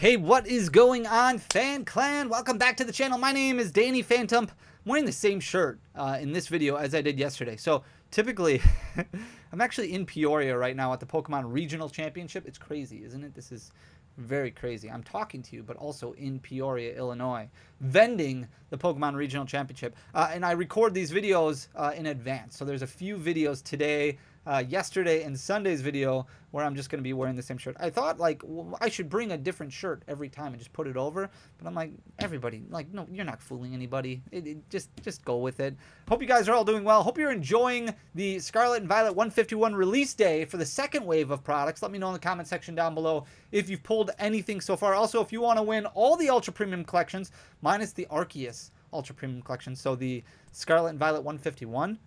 Hey, what is going on, Fan Clan? Welcome back to the channel. My name is dannyphantump. I'm wearing the same shirt in this video as I did yesterday. So typically, I'm actually in Peoria right now at the Pokemon Regional Championship. It's crazy, isn't it? This is very crazy. I'm talking to you, but also in Peoria, Illinois, vending the Pokemon Regional Championship. And I record these videos in advance. So there's a few videos today, yesterday, and Sunday's video where I'm just going to be wearing the same shirt. I thought, like, well, I should bring a different shirt every time and just put it over. But I'm like, everybody, like, no, you're not fooling anybody. Just go with it. Hope you guys are all doing well. Hope you're enjoying the Scarlet and Violet 151 release day for the second wave of products. Let me know in the comment section down below if you've pulled anything so far. Also, if you want to win all the Ultra Premium collections, minus the Arceus Ultra Premium collection, so the Scarlet and Violet 151,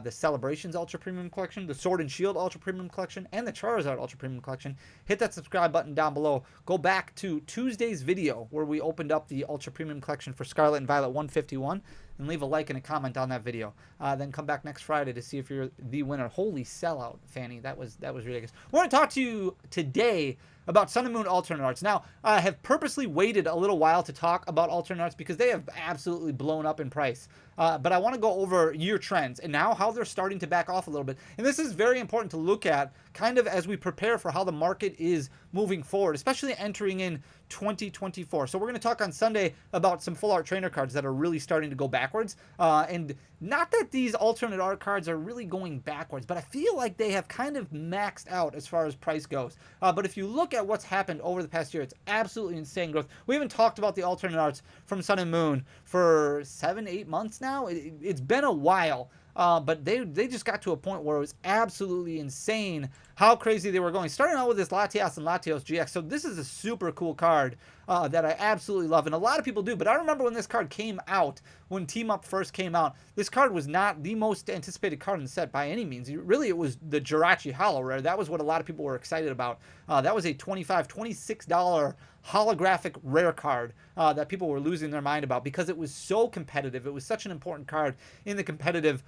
the Celebrations Ultra Premium Collection, the Sword and Shield Ultra Premium Collection, and the Charizard Ultra Premium Collection. Hit that subscribe button down below. Go back to Tuesday's video where we opened up the Ultra Premium Collection for Scarlet and Violet 151 and leave a like and a comment on that video. Then come back next Friday to see if you're the winner. Holy sellout, Fanny. That was ridiculous. We're going to talk to you today about Sun and Moon alternate arts. Now, I have purposely waited a little while to talk about alternate arts because they have absolutely blown up in price. But I want to go over year trends and now how they're starting to back off a little bit. And this is very important to look at kind of as we prepare for how the market is moving forward, especially entering in 2024. So we're going to talk on Sunday about some full art trainer cards that are really starting to go backwards. And not that these alternate art cards are really going backwards, but I feel like they have kind of maxed out as far as price goes. But if you look at what's happened over the past year, it's absolutely insane growth. We haven't talked about the alternate arts from Sun and Moon for 7-8 months now. It's been a while. But they just got to a point where it was absolutely insane how crazy they were going. Starting out with this Latias and Latios GX. So this is a super cool card that I absolutely love. And a lot of people do. But I remember when this card came out, when Team Up first came out, this card was not the most anticipated card in the set by any means. Really, it was the Jirachi Holo Rare. That was what a lot of people were excited about. That was a $26 holographic rare card that people were losing their mind about because it was so competitive. It was such an important card in the competitive.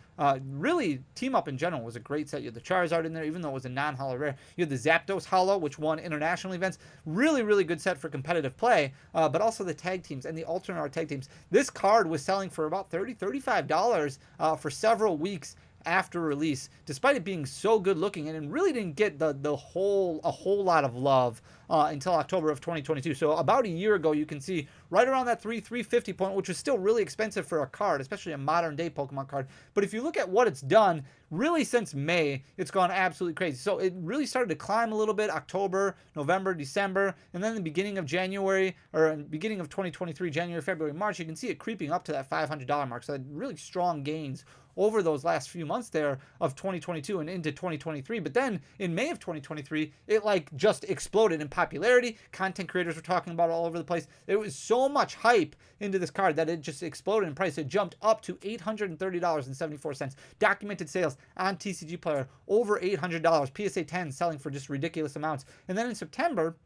Really, Team Up in general was a great set. You had the Charizard in there, even though it was a non-holo rare. You had the Zapdos Holo, which won international events. Really, really good set for competitive play, but also the tag teams and the alternate art tag teams. This card was selling for about $30, $35 for several weeks after release, despite it being so good looking, and it really didn't get a whole lot of love until October of 2022. So about a year ago, you can see right around that $350 point, which is still really expensive for a card, especially a modern day Pokemon card. But if you look at what it's done, really since May, it's gone absolutely crazy. So it really started to climb a little bit, October, November, December, and then the beginning of January, or beginning of 2023, January, February, March, you can see it creeping up to that $500 mark. So really strong gains over those last few months there of 2022 and into 2023. But then in May of 2023, it like just exploded in popularity. Content creators were talking about it all over the place. There was so much hype into this card that it just exploded in price. It jumped up to $830.74. Documented sales on TCG Player over $800. PSA 10 selling for just ridiculous amounts. And then in September,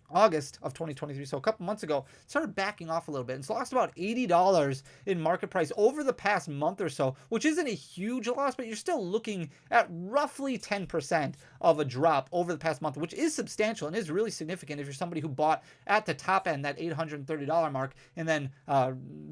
August of 2023, so a couple months ago, it started backing off a little bit. It's lost about $80 in market price over the past month or so, which isn't a huge loss, but you're still looking at roughly 10% of a drop over the past month, which is substantial and is really significant if you're somebody who bought at the top end, that $830 mark, and then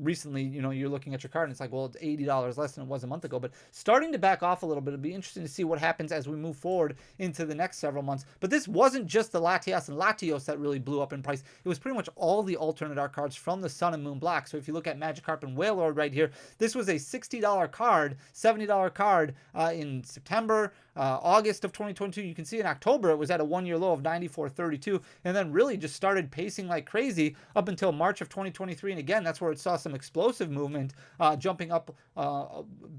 recently, you know, you're looking at your card and it's like, well, it's $80 less than it was a month ago. But starting to back off a little bit. It'll be interesting to see what happens as we move forward into the next several months. But this wasn't just the Latias and Latios that really blew up in price. It was pretty much all the alternate art cards from the Sun and Moon block. So if you look at Magikarp and Wailord right here, this was a $60 card, $70 card in September, August of 2022. You can see in October it was at a one-year low of $94.32, and then really just started pacing like crazy up until March of 2023. And again, that's where it saw some explosive movement, jumping up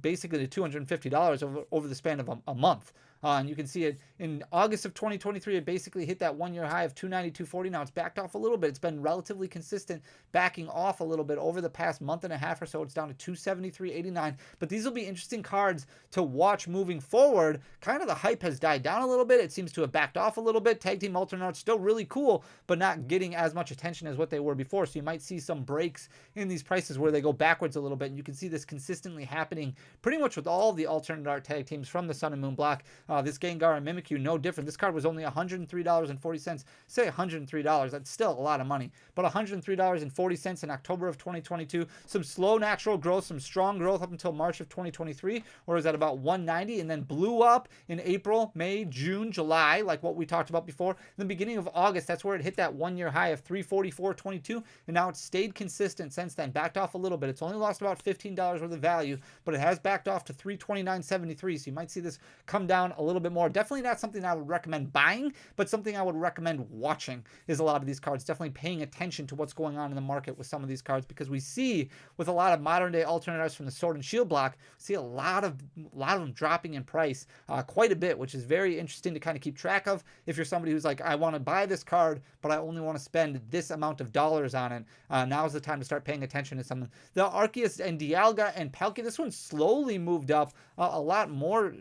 basically to $250 over the span of a month. And you can see it in August of 2023, it basically hit that one-year high of $292.40. Now it's backed off a little bit. It's been relatively consistent, backing off a little bit over the past month and a half or so. It's down to $273.89. But these will be interesting cards to watch moving forward. Kind of the hype has died down a little bit. It seems to have backed off a little bit. Tag Team Alternate Art's still really cool, but not getting as much attention as what they were before. So you might see some breaks in these prices where they go backwards a little bit. And you can see this consistently happening pretty much with all the alternate art tag teams from the Sun and Moon block. This Gengar and Mimikyu, no different. This card was only $103.40. Say $103, that's still a lot of money, but $103.40 in October of 2022. Some slow natural growth, some strong growth up until March of 2023, where it was at about $190, and then blew up in April, May, June, July, like what we talked about before. In the beginning of August, that's where it hit that 1 year high of $344.22, and now it's stayed consistent since then. Backed off a little bit. It's only lost about $15 worth of value, but it has backed off to $329.73. So you might see this come down a little bit more. Definitely not something I would recommend buying, but something I would recommend watching is a lot of these cards. Definitely paying attention to what's going on in the market with some of these cards, because we see with a lot of modern day alternate arts from the Sword and Shield block, we see a lot of them dropping in price quite a bit, which is very interesting to kind of keep track of. If you're somebody who's like, I want to buy this card, but I only want to spend this amount of dollars on it, now's the time to start paying attention to something. The Arceus and Dialga and Palkia, this one slowly moved up a lot more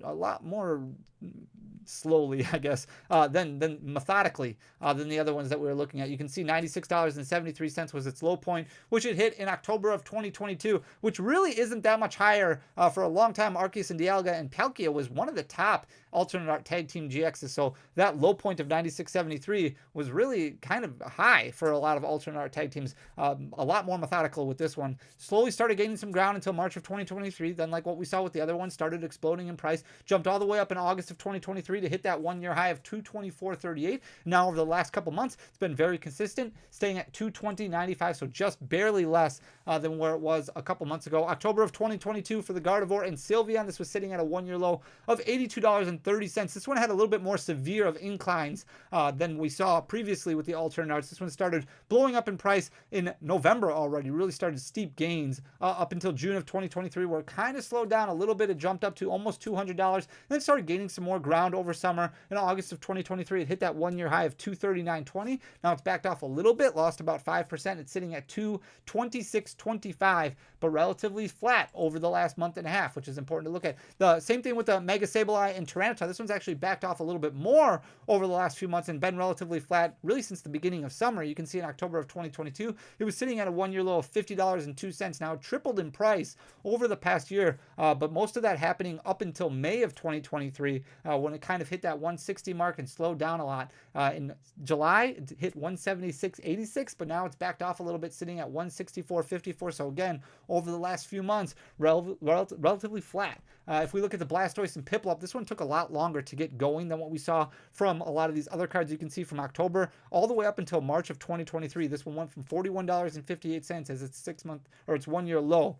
slowly, I guess, than methodically than the other ones that we were looking at. You can see $96.73 was its low point, which it hit in October of 2022, which really isn't that much higher. For a long time, Arceus and Dialga and Palkia was one of the top alternate art tag team GXs, so that low point of $96.73 was really kind of high for a lot of alternate art tag teams. A lot more methodical with this one. Slowly started gaining some ground until March of 2023. Then, like what we saw with the other one, started exploding in price, jumped all the way up in August of 2023 to hit that 1 year high of $224.38. Now over the last couple months, it's been very consistent, staying at $220.95, so just barely less than where it was a couple months ago. October of 2022 for the Gardevoir and Sylveon, this was sitting at a 1 year low of $82.30. This one had a little bit more severe of inclines than we saw previously with the alternate arts. This one started blowing up in price in November already, really started steep gains up until June of 2023, where it kind of slowed down a little bit. It jumped up to almost $200, and then started gaining some more ground over summer. In August of 2023, it hit that 1 year high of $239.20. Now it's backed off a little bit, lost about 5%. It's sitting at $226.25, but relatively flat over the last month and a half, which is important to look at. The same thing with the Mega Sableye and Tyranitar. This one's actually backed off a little bit more over the last few months and been relatively flat really since the beginning of summer. You can see in October of 2022, it was sitting at a 1 year low of $50.02. Now it tripled in price over the past year, but most of that happening up until May of 2023, when it kind of hit that 160 mark and slowed down a lot. In July, it hit 176.86, but now it's backed off a little bit, sitting at 164.54. So again, over the last few months, relatively flat. If we look at the Blastoise and Piplup, this one took a lot longer to get going than what we saw from a lot of these other cards. You can see from October all the way up until March of 2023, this one went from $41.58 as its 6 month or its 1 year low,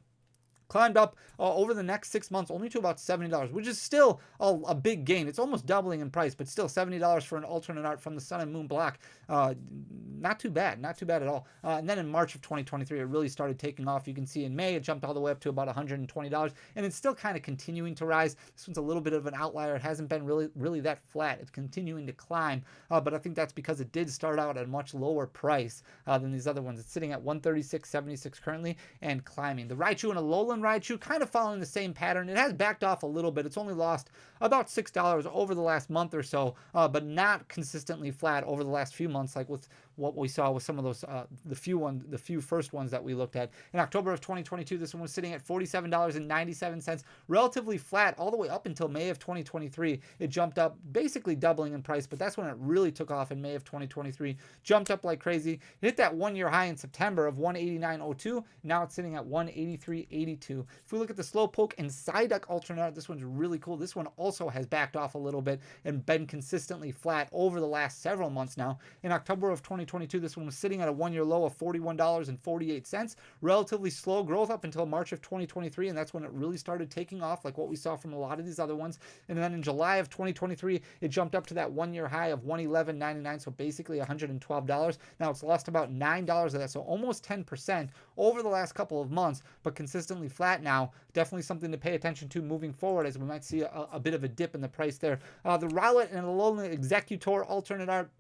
climbed up over the next 6 months only to about $70, which is still a big gain. It's almost doubling in price, but still $70 for an alternate art from the Sun and Moon block. Not too bad at all. And then in March of 2023, it really started taking off. You can see in May, it jumped all the way up to about $120, and it's still kind of continuing to rise. This one's a little bit of an outlier. It hasn't been really that flat. It's continuing to climb, but I think that's because it did start out at a much lower price than these other ones. It's sitting at $136.76 currently and climbing. The Raichu and Alolan Raichu kind of following the same pattern. It has backed off a little bit. It's only lost about $6 over the last month or so, but not consistently flat over the last few months, like with what we saw with some of those the few first ones that we looked at. In October of 2022, this one was sitting at $47.97, relatively flat all the way up until May of 2023. It jumped up, basically doubling in price, but that's when it really took off in May of 2023. Jumped up like crazy. It hit that 1 year high in September of $189.02. Now it's sitting at $183.82. If we look at the Slowpoke and Psyduck alternate, this one's really cool. This one also has backed off a little bit and been consistently flat over the last several months now. In October of 2022, this one was sitting at a 1 year low of $41.48. Relatively slow growth up until March of 2023, and that's when it really started taking off, like what we saw from a lot of these other ones. And then in July of 2023, it jumped up to that 1 year high of $111.99, so basically $112. Now it's lost about $9 of that, so almost 10% over the last couple of months, but consistently flat now. Definitely something to pay attention to moving forward, as we might see a bit of a dip in the price there. The Rowlet and Alolan Executor alternate art,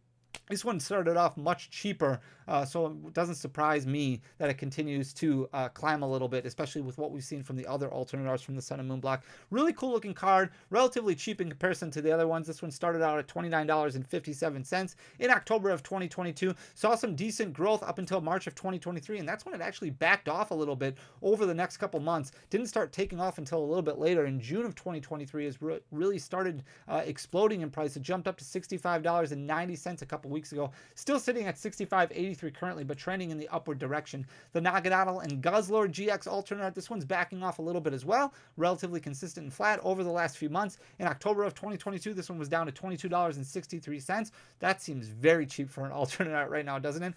This one started off much cheaper, so it doesn't surprise me that it continues to climb a little bit, especially with what we've seen from the other alternate arts from the Sun and Moon block. Really cool looking card, relatively cheap in comparison to the other ones. This one started out at $29.57 in October of 2022. Saw some decent growth up until March of 2023, and that's when it actually backed off a little bit over the next couple months. Didn't start taking off until a little bit later. In June of 2023 has really started exploding in price. It jumped up to $65.90 a couple weeks ago, still sitting at $65.83 currently, but trending in the upward direction. The Naganadel and Guzzlord GX alternate, this one's backing off a little bit as well, relatively consistent and flat over the last few months. In October of 2022, this one was down to $22.63. That seems very cheap for an alternate art right now, doesn't it?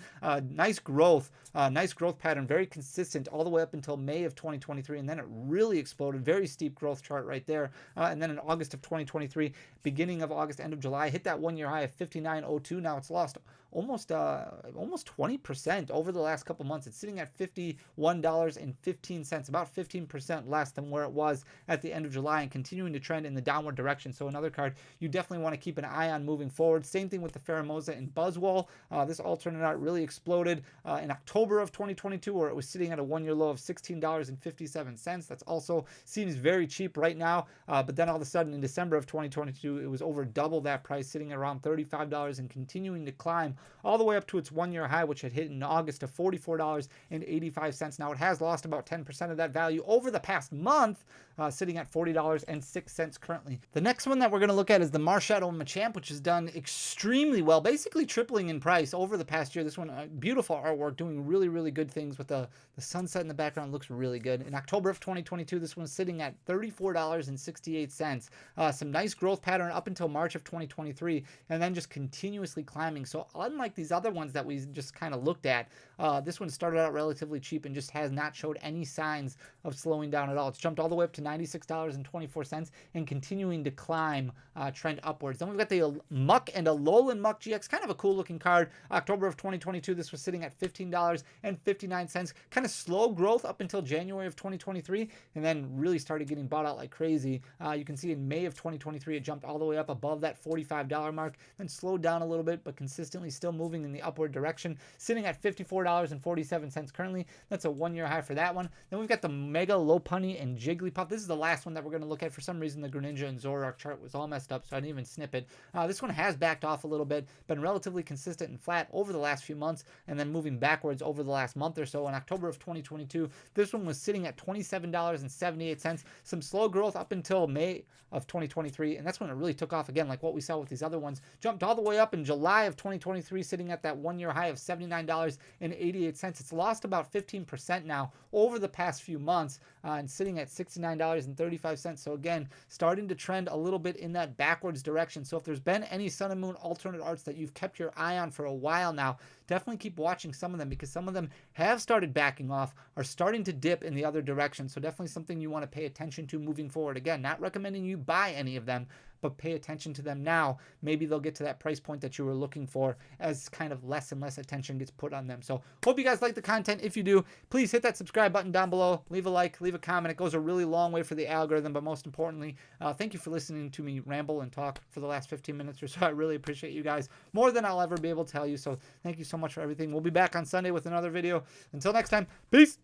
Nice growth pattern, very consistent all the way up until May of 2023, and then it really exploded. Very steep growth chart right there. And then in August of 2023, beginning of August, end of July, hit that 1 year high of $59.02. Now it's lost almost 20% over the last couple months. It's sitting at $51.15, about 15% less than where it was at the end of July, and continuing to trend in the downward direction. So another card you definitely want to keep an eye on moving forward. Same thing with the Pheromosa and Buzzwole. This alternate art really exploded in October of 2022, where it was sitting at a 1 year low of $16.57. That's also seems very cheap right now, but then all of a sudden in December of 2022, it was over double that price, sitting at around $35 and continuing to climb all the way up to its 1 year high, which had hit in August of $44.85. Now it has lost about 10% of that value over the past month, sitting at $40.06 currently. The next one that we're going to look at is the Marshadow Machamp, which has done extremely well, basically tripling in price over the past year. This one, beautiful artwork, doing really good things with the sunset in the background. Looks really good. In October of 2022, this one's sitting at $34.68. Some nice growth pattern up until March of 2023, and then just continuously climbing. So unlike these other ones that we just kind of looked at, this one started out relatively cheap and just has not showed any signs of slowing down at all. It's jumped all the way up to $96.24 and continuing to climb, trend upwards. Then we've got the Muck and Alolan Muck GX, kind of a cool looking card. October of 2022, this was sitting at $15.59. Kind of slow growth up until January of 2023, and then really started getting bought out like crazy. You can see in May of 2023, it jumped all the way up above that $45 mark, then slowed down a little bit, but consistently still moving in the upward direction, sitting at $54.47 currently. That's a 1 year high for that one. Then we've got the Mega Lopunny and Jigglypuff. This is the last one that we're going to look at. For some reason, the Greninja and Zoroark chart was all messed up, so I didn't even snip it. This one has backed off a little bit, been relatively consistent and flat over the last few months, and then moving backwards over the last month or so. In October of 2022, this one was sitting at $27.78. Some slow growth up until May of 2023, and that's when it really took off again, like what we saw with these other ones. Jumped all the way up in July of 2023, sitting at that 1 year high of $79.88. It's lost about 15% now over the past few months, and sitting at $69.35. So again, starting to trend a little bit in that backwards direction. So if there's been any Sun and Moon alternate arts that you've kept your eye on for a while now, definitely keep watching some of them, because some of them have started backing off, are starting to dip in the other direction. So definitely something you want to pay attention to moving forward. Again, not recommending you buy any of them, but pay attention to them now. Maybe they'll get to that price point that you were looking for as kind of less and less attention gets put on them. So hope you guys like the content. If you do, please hit that subscribe button down below, leave a like, leave a comment. It goes a really long way for the algorithm, but most importantly, thank you for listening to me ramble and talk for the last 15 minutes or so. I really appreciate you guys more than I'll ever be able to tell you. So thank you so much for everything. We'll be back on Sunday with another video. Until next time, peace.